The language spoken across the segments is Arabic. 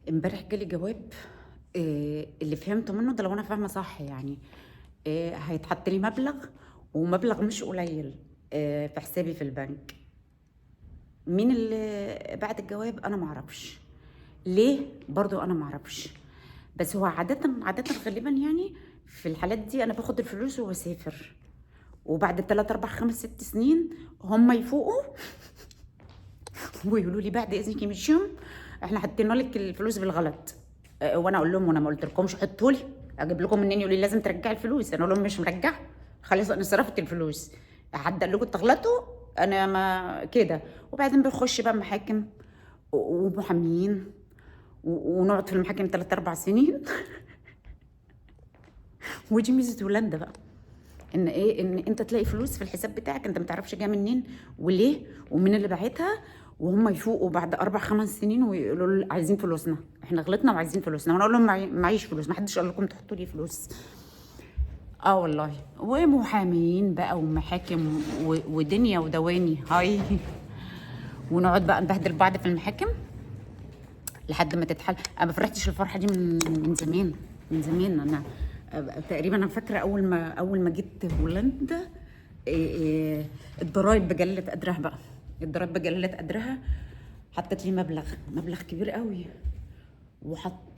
امبارح جالي جواب. اللي فهمته منه ده لو انا فاهمه صح يعني. هيتحط لي مبلغ، ومبلغ مش قليل، في حسابي في البنك. مين اللي بعت الجواب؟ انا معرفش. ليه؟ برضو انا معرفش. بس هو عادة غالبا يعني في الحالات دي انا باخد الفلوس وبسافر، وبعد 3 4 5 6 سنين هم يفوقوا ويقولوا لي بعد اذنك يا مشيم، احنا حطينا لك الفلوس بالغلط. وانا اقول لهم وانا ما قلتلكمش حطوا لي، اجيب لكم منين؟ يقولوا لي لازم ترجعي الفلوس. انا اقول لهم مش مرجعه، خلاص انا صرفت الفلوس. حد قال لكم تغلطوا؟ انا ما كده. وبعدين بنخش بقى محاكم ومحاميين، ونقعد في المحاكم 3 4 سنين. ودي ميزه هولندا بقى، ان ايه، ان انت تلاقي فلوس في الحساب بتاعك انت ما تعرفش جايه منين وليه ومين اللي باعتها. وهم يفوقوا بعد 4 5 سنين ويقولوا عايزين فلوسنا، احنا غلطنا وعايزين فلوسنا. وانا اقول لهم معيش فلوس، ما حدش قال لكم تحطوا لي فلوس. اه والله. ومحامين بقى ومحاكم ودنيا ودواني هاي. ونقعد بقى نبهدل بعض في المحاكم لحد ما تتحل. انا ما فرحتش الفرحه دي من زمان. من زمان انا تقريبا انا فاكره اول ما جيت هولندا. الضرايب بجلة قدرها بقى. الضرايب بجلة قدرها. حطت لي مبلغ كبير قوي.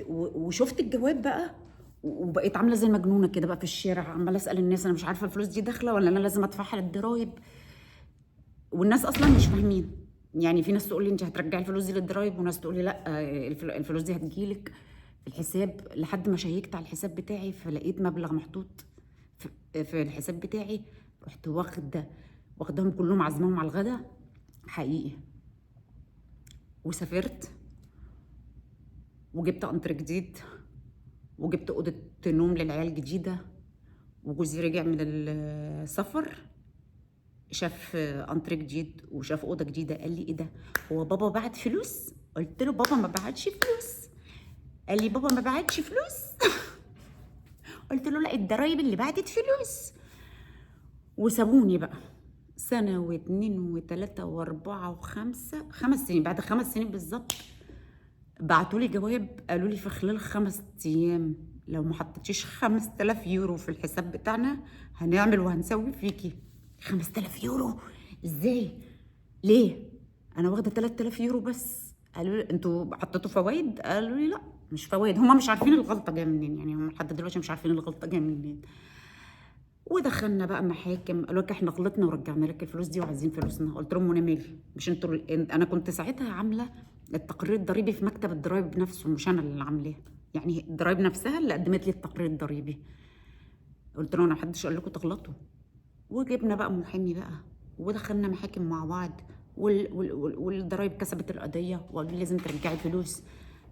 وشفت الجواب بقى، وبقيت عامله زي المجنونه كده بقى في الشارع، عماله اسال الناس انا مش عارفه الفلوس دي داخله ولا انا لازم ادفعها للضرايب. والناس اصلا مش فاهمين. يعني في ناس تقول لي انت هترجعي الفلوس دي للضرايب، وناس تقول لي لا، الفلوس دي هتجيلك في الحساب. لحد ما شيكت على الحساب بتاعي فلقيت مبلغ محطوط في الحساب بتاعي. رحت واخدهم كلهم عازمهم على الغدا حقيقي. وسافرت وجبت قنطر جديد، وجبت اوضه نوم للعيال جديده. وجوزي رجع من السفر، شاف انتريه جديد وشاف اوضه جديده. قال لي ايه ده، هو بابا بعت فلوس؟ قلت له بابا ما بعتش فلوس. قال لي بابا ما بعتش فلوس. قلت له لا، الضرايب اللي بعتت فلوس. وسابوني بقى سنه واتنين وتلاته واربعه وخمسه، 5 سنين. بعد 5 سنين بالظبط بعتوا لي جواب، قالوا لي في خلال 5 ايام لو ما حطيتيش 5000 يورو في الحساب بتاعنا هنعمل وهنسوي فيكي. 5000 يورو؟ ازاي؟ ليه؟ انا واخده 3000 يورو بس. قالوا لي انتوا حطيتوا فوائد؟ قالوا لي لا مش فوائد. هم مش عارفين الغلطه جايه منين، يعني هم لحد دلوقتي مش عارفين الغلطه جايه منين. ودخلنا بقى محاكم، قالوا لك احنا غلطنا ورجعنا لك الفلوس دي وعايزين فلوسنا. قلت لهم وانا مالي؟ مش انتوا انا كنت ساعتها عامله التقرير الضريبي في مكتب الضرايب نفسه، مش انا اللي عاملاه. يعني الضرايب نفسها اللي قدمت لي التقرير الضريبي. قلت لهم انا محدش قال لكم تغلطوا. وجبنا بقى محامي بقى، ودخلنا محاكم مع بعض. والضرايب كسبت القضيه وقالوا لي لازم ترجعي الفلوس.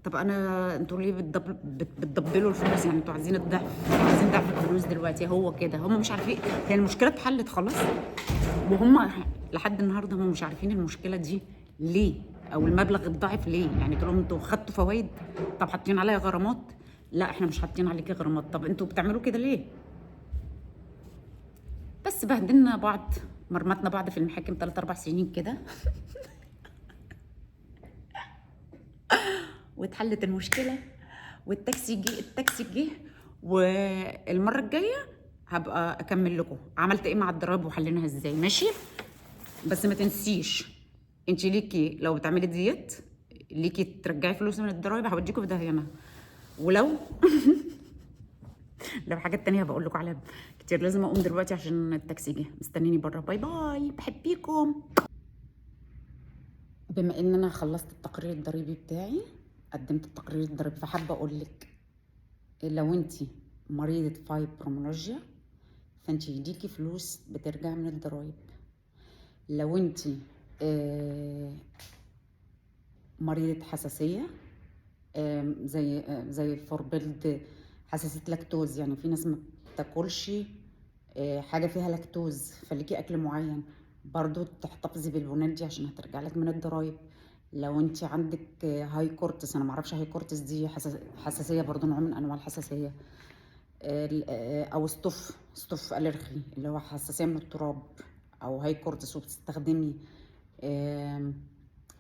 طب انا انتوا ليه بتدبلوا الفلوس؟ يعني انتوا عايزين الضعف، عايزين ضعف الفلوس دلوقتي. هو كده هم مش عارفين. هي المشكله اتحلت خلاص، وهم لحد النهارده هم مش عارفين المشكله دي ليه، او المبلغ اتضاعف ليه. يعني تقول لهم انتوا خدتوا فوائد؟ طب حاطين عليا غرامات؟ لا احنا مش حاطين عليكي غرامات. طب انتوا بتعملوا كده ليه؟ بس بهدلنا بعض، مرمطنا بعض في المحاكم 3 4 سنين كده. واتحلت المشكله. التاكسي جه. والمره الجايه هبقى اكمل لكم عملت ايه مع الضرايب وحليناها ازاي، ماشي؟ بس ما تنسيش، انت ليكي لو بتعملي ديت ليكي ترجعي فلوس من الضرايب، هوديكوا في داهيه انا. ولو لو حاجات تانية بقول لكم عليها كتير. لازم اقوم دلوقتي عشان التاكسي جه مستنيني بره. باي باي، بحبيكم. بما ان انا خلصت التقرير الضريبي بتاعي، قدمت التقرير الضريبي، فحابه اقول لك لو انت مريضه فايبروميالجيا فانت يديكي فلوس بترجع من الضرايب. لو انت مريضه حساسيه، زي فوربيلد، حساسيه لاكتوز، يعني في ناس ما بتاكلش حاجه فيها لاكتوز، فليكي اكل معين برضو تحتفظي بالبنات دي عشان هترجع لك من الضرايب. لو انت عندك هاي كورتس، انا معرفش هاي كورتس دي حساسيه برضو، نوع من انواع الحساسيه. او ستوف الرخي اللي هو حساسيه من التراب، او هاي كورتس وبتستخدمي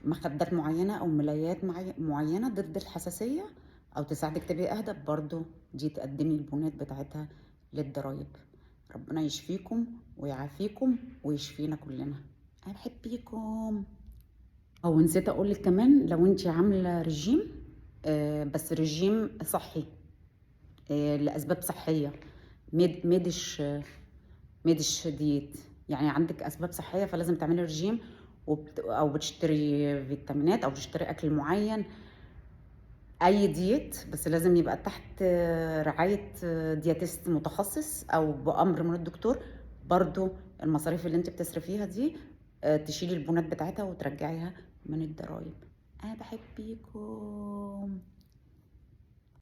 مخدات معينة أو ملايات معينة ضد الحساسية أو تساعدك تبقي أهدى، برضو دي تقدمي البنات بتاعتها للضرايب. ربنا يشفيكم ويعافيكم ويشفينا كلنا. أنا بحبكم. أو نسيت أقولك كمان، لو انتي عاملة رجيم بس رجيم صحي لأسباب صحية، ميدش ميدش ديت، يعني عندك أسباب صحية فلازم تعملي رجيم، أو بتشتري فيتامينات أو بتشتري أكل معين، أي ديت، بس لازم يبقى تحت رعاية دياتيست متخصص أو بأمر من الدكتور. برضو المصاريف اللي انت بتصرفيها دي تشيلي البنات بتاعتها وترجعيها من الضرايب. أنا بحبكم.